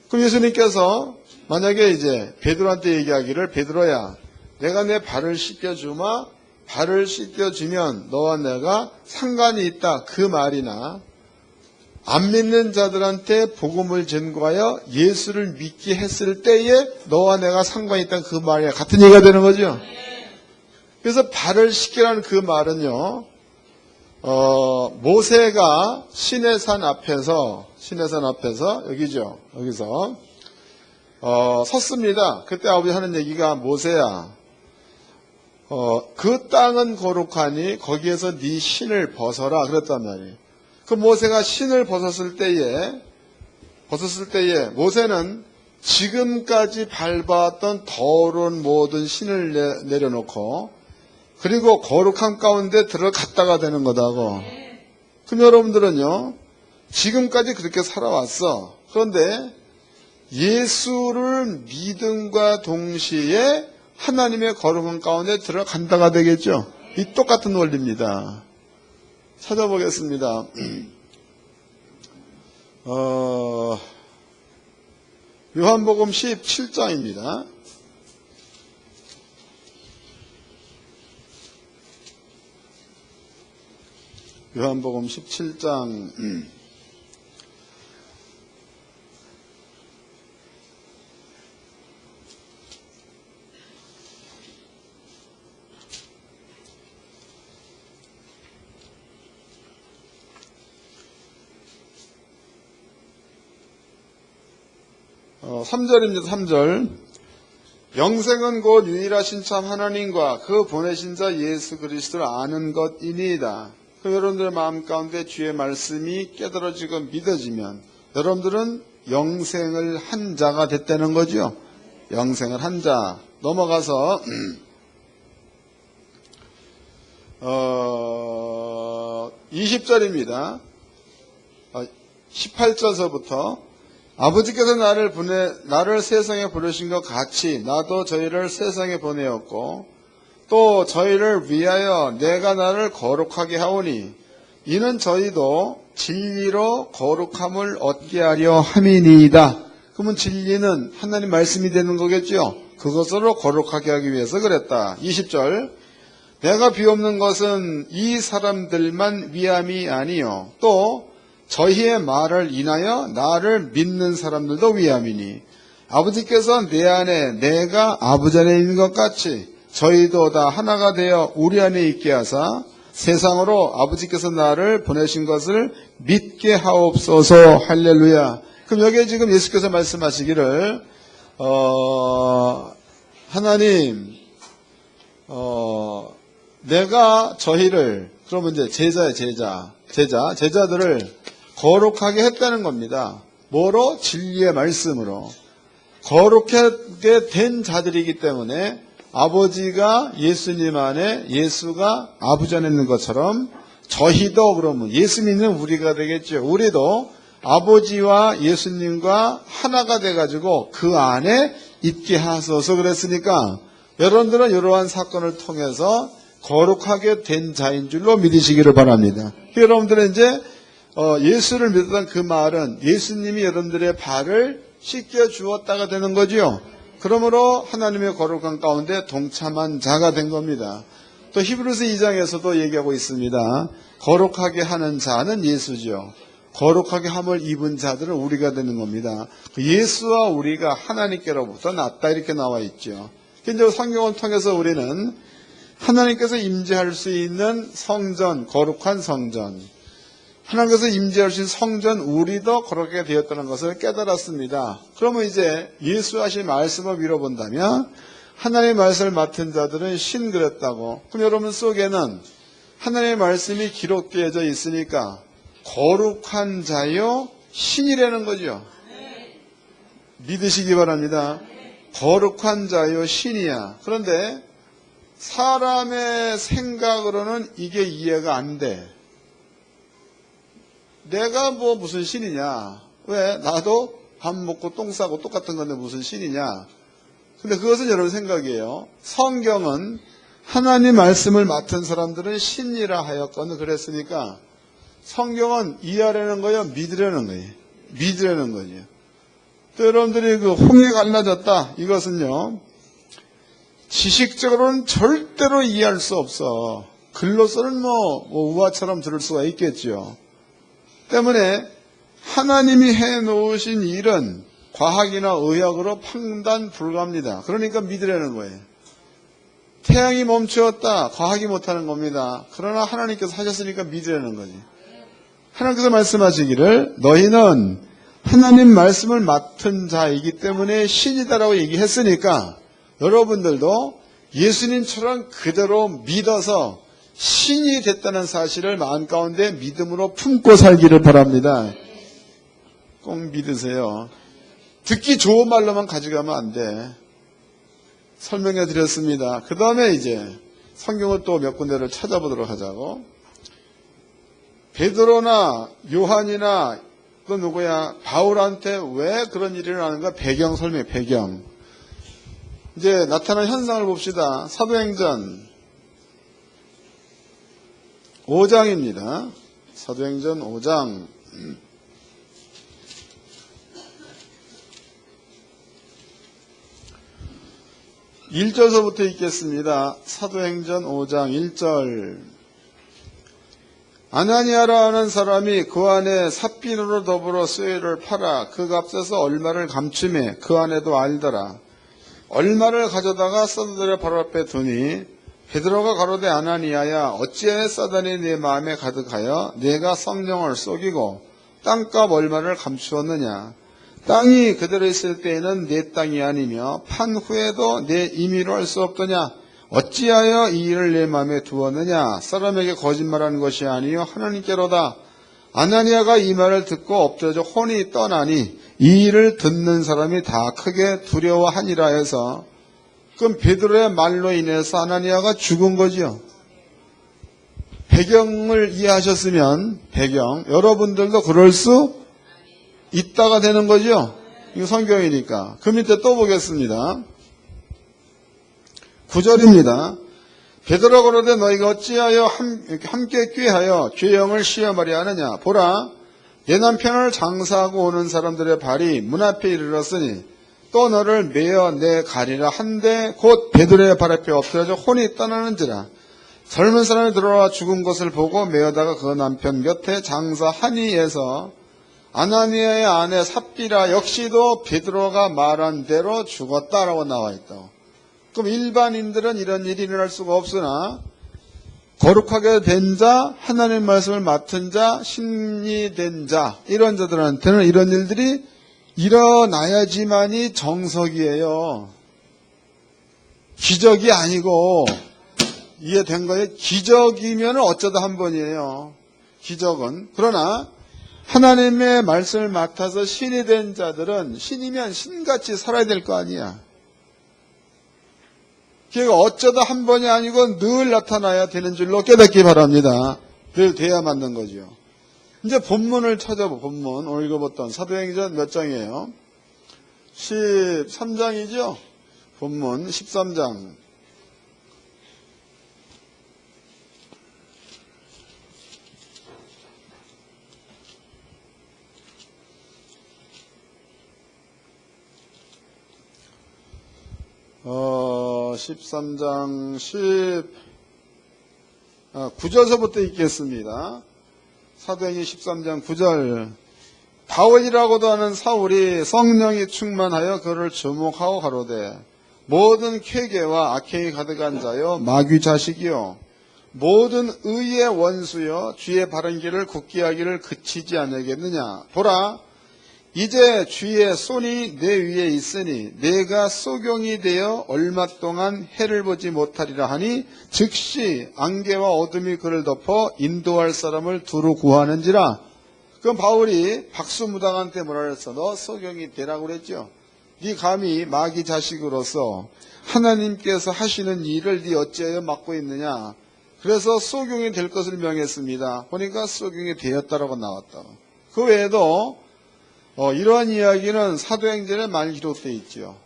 그럼 예수님께서 만약에 이제 베드로한테 얘기하기를 베드로야 내가 내 발을 씻겨주마 발을 씻겨주면 너와 내가 상관이 있다 그 말이나 안 믿는 자들한테 복음을 전거하여 예수를 믿게 했을 때에 너와 내가 상관이 있다는 그 말이야 같은 얘기가 되는 거죠. 그래서 발을 씻기라는 그 말은요 모세가 시내산 앞에서 여기죠 여기서 섰습니다. 그때 아버지 하는 얘기가 모세야 그 땅은 거룩하니 거기에서 네 신을 벗어라 그랬단 말이에요. 그 모세가 신을 벗었을 때에 모세는 지금까지 밟아왔던 더러운 모든 신을 내려놓고 그리고 거룩한 가운데 들어갔다가 되는 거다고. 그럼 여러분들은요 지금까지 그렇게 살아왔어. 그런데 예수를 믿음과 동시에 하나님의 거룩한 가운데 들어간다가 되겠죠. 이 똑같은 원리입니다. 찾아보겠습니다. 요한복음 17장입니다. 요한복음 17장 3절입니다. 3절. 영생은 곧 유일하신 참 하나님과 그 보내신 자 예수 그리스도를 아는 것이니이다. 여러분들의 마음 가운데 주의 말씀이 깨달아지고 믿어지면 여러분들은 영생을 한 자가 됐다는 거죠. 영생을 한 자. 넘어가서 20절입니다. 18절서부터 아버지께서 나를 세상에 보내신 것 같이 나도 저희를 세상에 보내었고 또 저희를 위하여 내가 나를 거룩하게 하오니 이는 저희도 진리로 거룩함을 얻게 하려 함이니이다. 그러면 진리는 하나님 말씀이 되는 거겠죠. 그것으로 거룩하게 하기 위해서 그랬다. 20절. 내가 비옵는 것은 이 사람들만 위함이 아니요 또 저희의 말을 인하여 나를 믿는 사람들도 위함이니 아버지께서 내 안에 내가 아버지 안에 있는 것 같이 저희도 다 하나가 되어 우리 안에 있게 하사 세상으로 아버지께서 나를 보내신 것을 믿게 하옵소서. 할렐루야. 그럼 여기에 지금 예수께서 말씀하시기를 하나님 내가 저희를 그러면 이제 제자들을 거룩하게 했다는 겁니다. 뭐로? 진리의 말씀으로. 거룩하게 된 자들이기 때문에 아버지가 예수님 안에 예수가 아버지 안에 있는 것처럼 저희도 그러면 예수 믿는 우리가 되겠죠. 우리도 아버지와 예수님과 하나가 돼가지고 그 안에 있게 하소서 그랬으니까 여러분들은 이러한 사건을 통해서 거룩하게 된 자인 줄로 믿으시기를 바랍니다. 여러분들은 이제 예수를 믿었던 그 말은 예수님이 여러분들의 발을 씻겨 주었다가 되는 거지요. 그러므로 하나님의 거룩한 가운데 동참한 자가 된 겁니다. 또 히브리서 2장에서도 얘기하고 있습니다. 거룩하게 하는 자는 예수죠. 거룩하게 함을 입은 자들은 우리가 되는 겁니다. 예수와 우리가 하나님께로부터 났다 이렇게 나와 있죠. 이제 성경을 통해서 우리는 하나님께서 임재할 수 있는 성전, 거룩한 성전, 하나님께서 임재할 수 있는 성전 우리도 거룩하게 되었다는 것을 깨달았습니다. 그러면 이제 예수 하신 말씀을 밀어본다면 하나님의 말씀을 맡은 자들은 신 그랬다고. 그럼 여러분 속에는 하나님의 말씀이 기록되어져 있으니까 거룩한 자요 신이라는 거죠. 믿으시기 바랍니다. 거룩한 자요 신이야. 그런데 사람의 생각으로는 이게 이해가 안 돼. 내가 뭐 무슨 신이냐? 왜? 나도 밥 먹고 똥 싸고 똑같은 건데 무슨 신이냐? 근데 그것은 여러분 생각이에요. 성경은 하나님 말씀을 맡은 사람들은 신이라 하였거든 또 여러분들이 그 홍해 갈라졌다. 이것은요, 지식적으로는 절대로 이해할 수 없어. 글로서는 뭐 우화처럼 들을 수가 있겠죠. 때문에 하나님이 해놓으신 일은 과학이나 의학으로 판단 불가합니다. 그러니까 믿으라는 거예요. 태양이 멈추었다. 과학이 못하는 겁니다. 그러나 하나님께서 하셨으니까 믿으라는 거지. 하나님께서 말씀하시기를 너희는 하나님 말씀을 맡은 자이기 때문에 신이다라고 얘기했으니까 여러분들도 예수님처럼 그대로 믿어서 신이 됐다는 사실을 마음 가운데 믿음으로 품고 살기를 바랍니다. 꼭 믿으세요. 듣기 좋은 말로만 가져가면 안 돼. 설명해 드렸습니다. 그 다음에 이제 성경을 또 몇 군데를 찾아보도록 하자고. 베드로나 요한이나 또 누구야 바울한테 왜 그런 일이 일어나는가 배경 설명, 배경. 이제 나타난 현상을 봅시다. 사도행전 5장입니다. 사도행전 5장 1절서부터 읽겠습니다. 사도행전 5장 1절. 아나니아라 하는 사람이 그 안에 삽비누로 더불어 쇠를 팔아 그 값에서 얼마를 감추매 그 안에도 알더라. 얼마를 가져다가 사도들의 바로 앞에 두니 베드로가 가로되 아나니아야 어찌하여 사단이 네 마음에 가득하여 네가 성령을 속이고 땅값 얼마를 감추었느냐. 땅이 그대로 있을 때에는 내 땅이 아니며 판 후에도 내 임의로 할 수 없더냐. 어찌하여 이 일을 내 마음에 두었느냐. 사람에게 거짓말한 것이 아니요 하나님께로다. 아나니아가 이 말을 듣고 엎드려져 혼이 떠나니 이 일을 듣는 사람이 다 크게 두려워하니라 해서 그럼 베드로의 말로 인해서 아나니아가 죽은 거죠. 배경을 이해하셨으면 배경 여러분들도 그럴 수 있다가 되는 거죠. 이거 성경이니까. 그 밑에 또 보겠습니다. 9절입니다. 베드로가 그러되 너희가 어찌하여 함께 꾀하여 죄형을 시험하려 하느냐. 보라 내 남편을 장사하고 오는 사람들의 발이 문 앞에 이르렀으니 또 너를 메어 내 가리라 한데 곧 베드로의 발 앞에 엎드려져 혼이 떠나는지라. 젊은 사람이 들어와 죽은 것을 보고 메어다가 그 남편 곁에 장사하니에서 아나니아의 아내 삽비라 역시도 베드로가 말한 대로 죽었다라고 나와 있다고. 그럼 일반인들은 이런 일이 일어날 수가 없으나 거룩하게 된 자, 하나님 말씀을 맡은 자, 신이 된 자 이런 자들한테는 이런 일들이 일어나야지만이 정석이에요. 기적이 아니고 이해된 거예요. 기적이면 어쩌다 한 번이에요. 기적은. 그러나 하나님의 말씀을 맡아서 신이 된 자들은 신이면 신같이 살아야 될 거 아니야. 그러니까 어쩌다 한 번이 아니고 늘 나타나야 되는 줄로 깨닫기 바랍니다. 늘 돼야 맞는 거죠. 이제 본문을 찾아보. 본문 오늘 읽어봤던 사도행전 몇 장이에요? 13장이죠. 본문 13장. 어, 13장 9절서부터 읽겠습니다. 사도행전 13장 9절. 바울이라고도 하는 사울이 성령이 충만하여 그를 주목하고 가로되 모든 쾌계와 악행이 가득한 자여 마귀 자식이요 모든 의의 원수여 주의 바른 길을 굳게 하기를 그치지 않으겠느냐. 보라 이제 주의 손이 내 위에 있으니 내가 소경이 되어 얼마 동안 해를 보지 못하리라 하니 즉시 안개와 어둠이 그를 덮어 인도할 사람을 두루 구하는지라. 그럼 바울이 박수무당한테 뭐라 그랬어? 너 소경이 되라고 그랬죠. 네 감히 마귀 자식으로서 하나님께서 하시는 일을 네 어찌하여 막고 있느냐. 그래서 소경이 될 것을 명했습니다. 보니까 소경이 되었다라고 나왔다. 그 외에도 이러한 이야기는 사도행전에 많이 기록되어 있죠.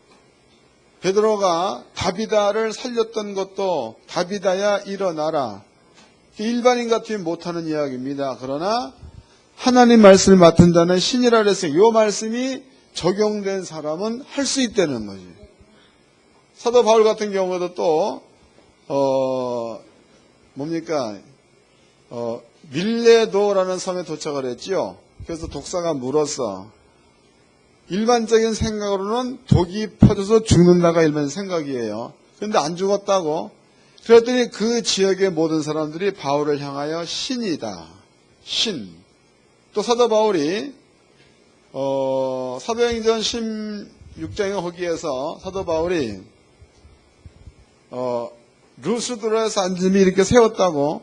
베드로가 다비다를 살렸던 것도 다비다야 일어나라. 일반인 같으면 못하는 이야기입니다. 그러나 하나님 말씀을 맡은 자는 신이라 그랬어요. 이 말씀이 적용된 사람은 할 수 있다는 거지. 사도 바울 같은 경우도 또 밀레도라는 섬에 도착을 했지요. 그래서 독사가 물었어. 일반적인 생각으로는 독이 퍼져서 죽는다가 일반 생각이에요. 그런데 안 죽었다고. 그랬더니 그 지역의 모든 사람들이 바울을 향하여 신이다. 신. 또 사도 바울이 사도행전 16장의 거기에서 사도 바울이 루스드라에서 앉음이 이렇게 세웠다고.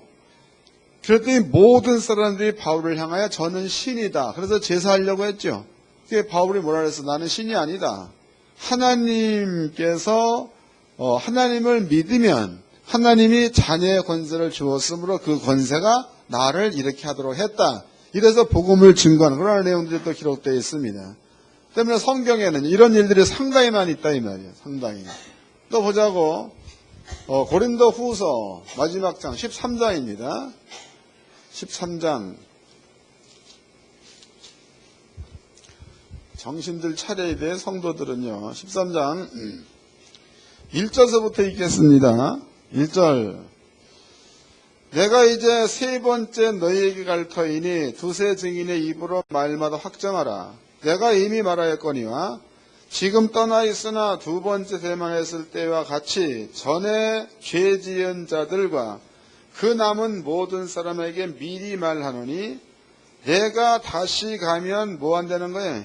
그랬더니 모든 사람들이 바울을 향하여 저는 신이다. 그래서 제사하려고 했죠. 그게 바울이 뭐라 그랬어? 나는 신이 아니다. 하나님께서 하나님을 믿으면 하나님이 자녀의 권세를 주었으므로 그 권세가 나를 이렇게 하도록 했다. 이래서 복음을 증거하는 그런 내용들이 또 기록되어 있습니다. 때문에 성경에는 이런 일들이 상당히 많이 있다 이 말이에요. 상당히. 또 보자고. 고린도 후서 마지막 장 13장입니다. 13장. 정신들 차려야 돼 성도들은요. 13장 1절서부터 읽겠습니다. 1절. 내가 이제 세 번째 너희에게 갈 터이니 두세 증인의 입으로 말마다 확정하라. 내가 이미 말하였거니와 지금 떠나 있으나 두 번째 대망했을 때와 같이 전에 죄 지은 자들과 그 남은 모든 사람에게 미리 말하노니 내가 다시 가면 뭐 한다는 거예요?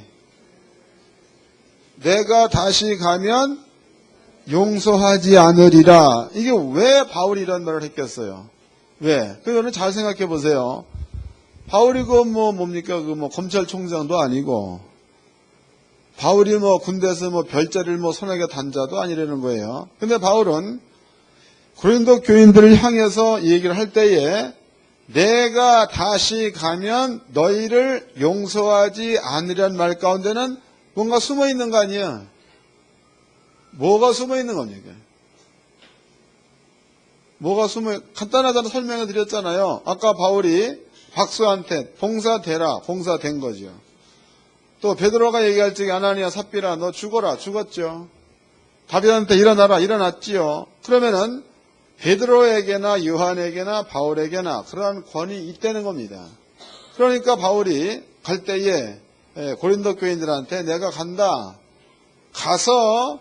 내가 다시 가면 용서하지 않으리라. 이게 왜 바울이 이런 말을 했겠어요? 왜? 그거는 잘 생각해 보세요. 바울이 검찰총장도 아니고, 바울이 군대에서 별자리를 손에게 단 자도 아니라는 거예요. 근데 바울은 고린도 교인들을 향해서 얘기를 할 때에 내가 다시 가면 너희를 용서하지 않으리란 말 가운데는 뭔가 숨어 있는 거 아니야? 뭐가 숨어 있는 겁니까? 간단하다는 설명을 드렸잖아요. 아까 바울이 박수한테 봉사되라, 봉사된 거죠. 또 베드로가 얘기할 적에 아나니아 삽비라 너 죽어라, 죽었죠. 다윗한테 일어나라, 일어났지요. 그러면은 베드로에게나 요한에게나 바울에게나 그러한 권위 있다는 겁니다. 그러니까 바울이 갈 때에 고린도 교인들한테 내가 간다. 가서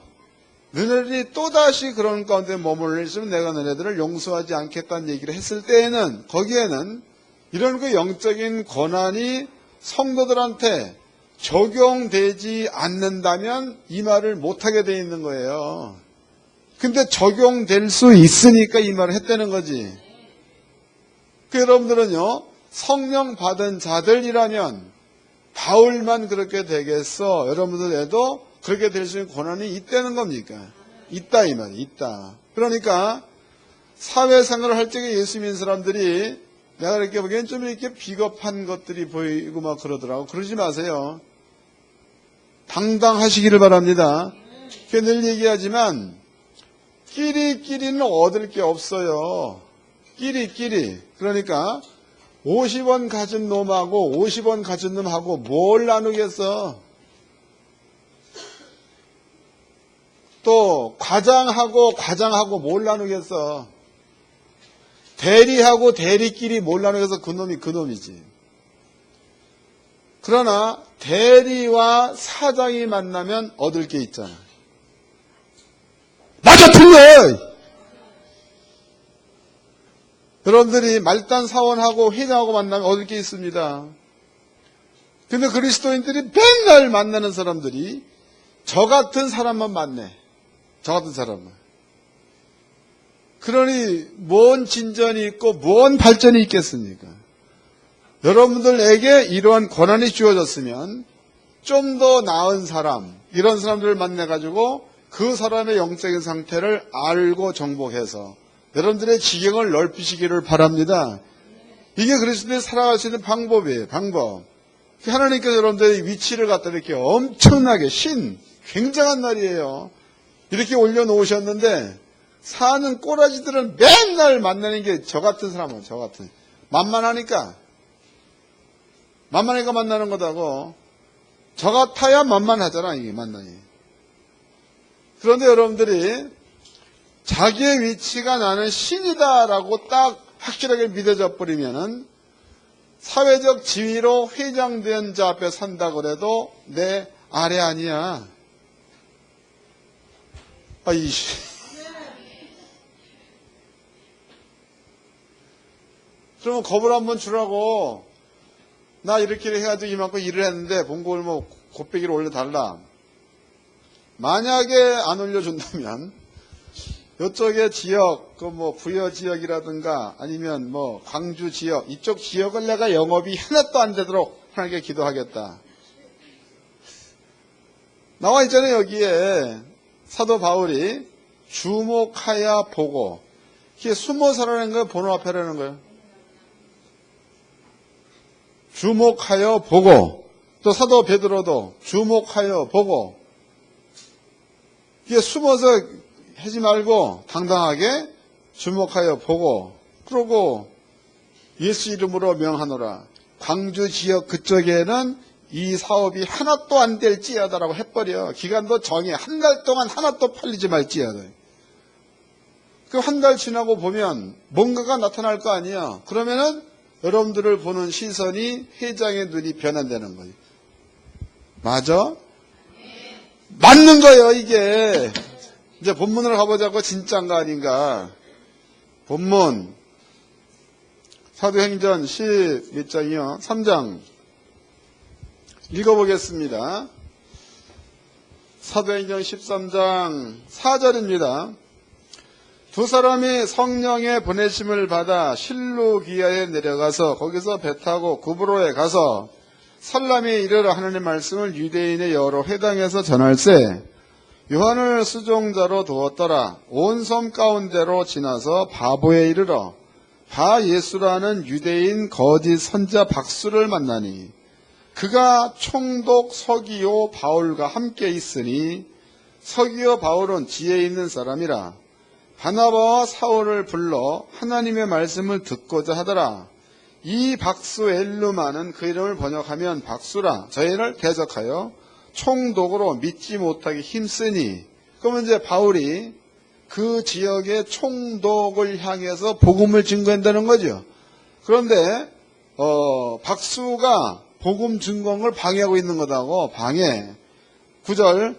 너네들이 또다시 그런 가운데 머물러 있으면 내가 너네들을 용서하지 않겠다는 얘기를 했을 때에는 거기에는 이런 그 영적인 권한이 성도들한테 적용되지 않는다면 이 말을 못하게 돼 있는 거예요. 근데 적용될 수 있으니까 이 말을 했다는 거지. 그 여러분들은요, 성령 받은 자들이라면 바울만 그렇게 되겠어? 여러분들에도 그렇게 될 수 있는 권한이 있다는 겁니까? 있다 이 말이 있다. 그러니까 사회생활을 할 적에 예수 믿는 사람들이 내가 이렇게 보기엔 좀 이렇게 비겁한 것들이 보이고 막 그러더라고. 그러지 마세요. 당당하시기를 바랍니다. 늘 얘기하지만 끼리끼리는 얻을 게 없어요. 끼리. 그러니까 50원 가진 놈하고 50원 가진 놈하고 뭘 나누겠어? 또 과장하고 뭘 나누겠어? 대리하고 대리끼리 뭘 나누겠어? 그놈이 그놈이지. 그러나 대리와 사장이 만나면 얻을 게 있잖아. 맞아, 틀려! 여러분들이 말단 사원하고 회장하고 만나면 얻을 게 있습니다. 근데 그리스도인들이 맨날 만나는 사람들이 저 같은 사람만 만나. 저 같은 사람만. 그러니 뭔 진전이 있고 뭔 발전이 있겠습니까? 여러분들에게 이러한 권한이 주어졌으면 좀 더 나은 사람, 이런 사람들을 만나가지고 그 사람의 영적인 상태를 알고 정복해서 여러분들의 지경을 넓히시기를 바랍니다. 이게 그리스도인이 살아갈 수 있는 방법이에요. 방법. 하나님께서 여러분들의 위치를 갖다 이렇게 엄청나게 굉장한 날이에요. 이렇게 올려놓으셨는데 사는 꼬라지들은 맨날 만나는 게 저 같은 사람은 저 같은. 만만하니까 만나는 거다고. 저 같아야 만만하잖아, 이게 만나니. 그런데 여러분들이 자기의 위치가 나는 신이다라고 딱 확실하게 믿어져 버리면은 사회적 지위로 회장된 자 앞에 산다 그래도 내 아래 아니야. 이씨. 그러면 겁을 한번 주라고. 나 이렇게 해가지고 이만큼 일을 했는데 봉급을 뭐 곱빼기로 올려달라. 만약에 안 올려준다면 이쪽의 지역, 그 뭐 부여 지역이라든가 아니면 뭐 광주 지역, 이쪽 지역을 내가 영업이 하나도 안 되도록 하나님께 기도하겠다. 나와 있잖아요. 여기에 사도 바울이 주목하여 보고, 이게 숨어 살아라는 거예요, 번호 앞에라는 거예요. 주목하여 보고, 또 사도 베드로도 주목하여 보고, 이게 숨어서 하지 말고 당당하게 주목하여 보고, 그러고 예수 이름으로 명하노라. 광주 지역 그쪽에는 이 사업이 하나도 안 될지어다라고 해버려. 기간도 정해. 한 달 동안 하나도 팔리지 말지어다. 그 한 달 지나고 보면 뭔가가 나타날 거 아니야. 그러면은 여러분들을 보는 시선이 회장의 눈이 변환되는 거예요. 맞아? 맞는 거예요, 이게. 이제 본문으로 가보자고. 진짜인가 아닌가. 본문 사도행전 10몇 장이요? 3장 읽어보겠습니다. 사도행전 13장 4절입니다. 두 사람이 성령의 보내심을 받아 실루기아에 내려가서 거기서 배 타고 구브로에 가서 살람에 이르러 하나님의 말씀을 유대인의 여러 회당에서 전할세 요한을 수종자로 두었더라. 온 섬 가운데로 지나서 바보에 이르러 바 예수라는 유대인 거짓 선자 박수를 만나니 그가 총독 서기오 바울과 함께 있으니 서기오 바울은 지혜 있는 사람이라. 바나바와 사울을 불러 하나님의 말씀을 듣고자 하더라. 이 박수 엘루마는 그 이름을 번역하면 박수라. 저희를 대적하여 총독으로 믿지 못하게 힘쓰니. 그러면 이제 바울이 그 지역의 총독을 향해서 복음을 증거한다는 거죠. 그런데 박수가 복음 증거를 방해하고 있는 거다고. 방해. 9절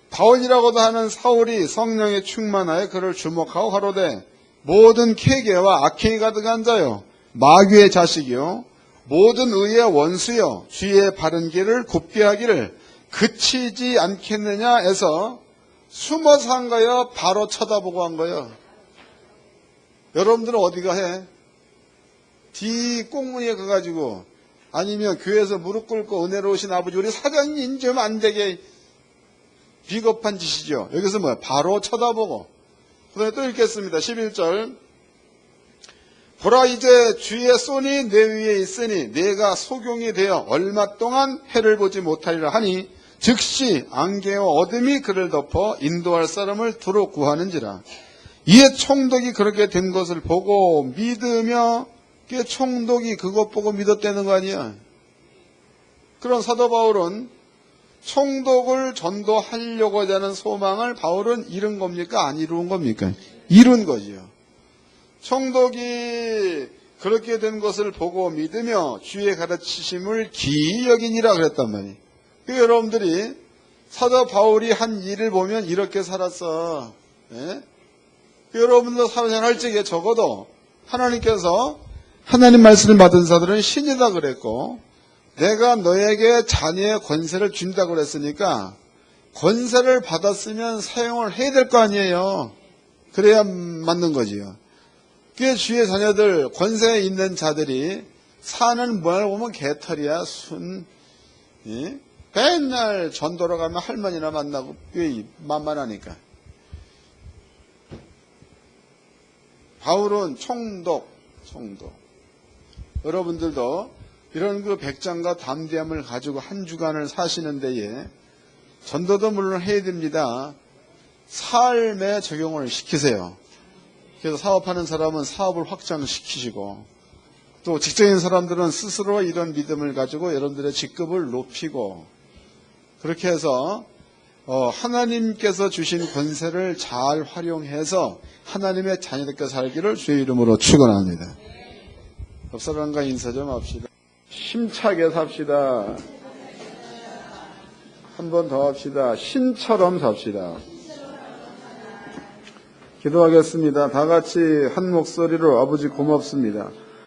바울이라고도 하는 사울이 성령에 충만하여 그를 주목하고 가로되 모든 케게와 악행이 가득한 자요 마귀의 자식이요 모든 의의 원수요 주의 바른 길을 굽게 하기를 그치지 않겠느냐 해서 숨어서 한 거예요? 바로 쳐다보고 한 거예요? 여러분들은 어디가 해? 뒷꽁무니에 가가지고 아니면 교회에서 무릎 꿇고 은혜로우신 아버지 우리 사장님 좀 안 되게 비겁한 짓이죠. 여기서 뭐야? 바로 쳐다보고. 그 다음에 또 읽겠습니다. 11절 보라 이제 주의 손이 내 위에 있으니 내가 소경이 되어 얼마 동안 해를 보지 못하리라 하니 즉시 안개와 어둠이 그를 덮어 인도할 사람을 두루 구하는지라. 이에 총독이 그렇게 된 것을 보고 믿으며 그 총독이 그것 보고 믿었다는 거 아니야. 그런 사도 바울은 총독을 전도하려고 하는 소망을 바울은 이룬 겁니까? 안 이룬 겁니까? 이룬 거지요. 총독이 그렇게 된 것을 보고 믿으며 주의 가르치심을 기이 여기니라 그랬단 말이에요. 여러분들이 사도 바울이 한 일을 보면 이렇게 살았어. 예? 여러분도 사회생활 적에 적어도 하나님께서 하나님 말씀을 받은 자들은 신이다 그랬고 내가 너에게 자녀의 권세를 준다고 그랬으니까 권세를 받았으면 사용을 해야 될 거 아니에요. 그래야 맞는 거지요. 그게 주의 자녀들 권세에 있는 자들이 사는 모양을 보면 개털이야. 순. 예? 맨날 전도로 가면 할머니나 만나고 만만하니까. 바울은 총독. 여러분들도 이런 그 백장과 담대함을 가지고 한 주간을 사시는 데에 전도도 물론 해야 됩니다. 삶에 적용을 시키세요. 그래서 사업하는 사람은 사업을 확장시키시고 또 직장인 사람들은 스스로 이런 믿음을 가지고 여러분들의 직급을 높이고 그렇게 해서 하나님께서 주신 권세를 잘 활용해서 하나님의 자녀답게 살기를 주의 이름으로 축원합니다. 옆 사람과 인사 좀 합시다. 힘차게 삽시다. 한 번 더 합시다. 신처럼 삽시다. 기도하겠습니다. 다 같이 한 목소리로 아버지 고맙습니다.